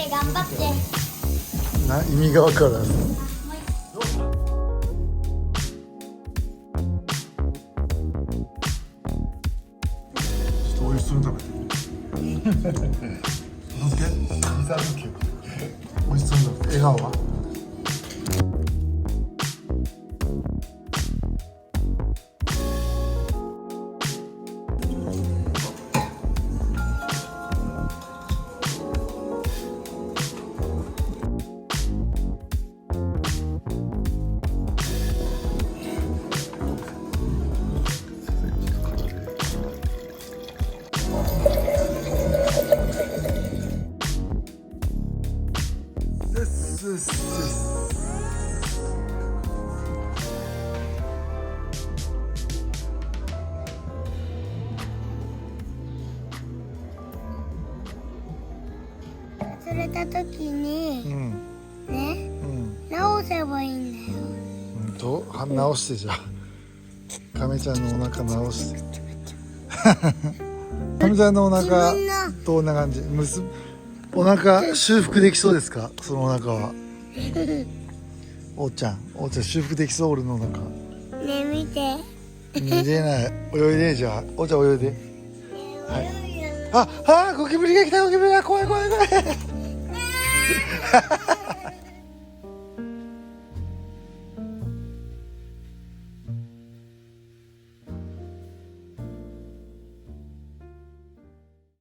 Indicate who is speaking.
Speaker 1: 頑張って
Speaker 2: 意味がわからん。ちょっと美味しそうに食べて美味しそうに食べて笑顔は
Speaker 1: 釣れた時に、ね、直せばいいんだよ。
Speaker 2: 直してじゃあ亀ちゃんのお腹直して亀ちゃんのお腹どんな感じ？お腹修復できそうですか？そのお腹はおーちゃん修復できそう？俺のお腹
Speaker 1: ね、見て
Speaker 2: 見れない。泳いで。じゃあおーちゃん泳いで。はい、ゴキブリが来た。ゴキブリが怖い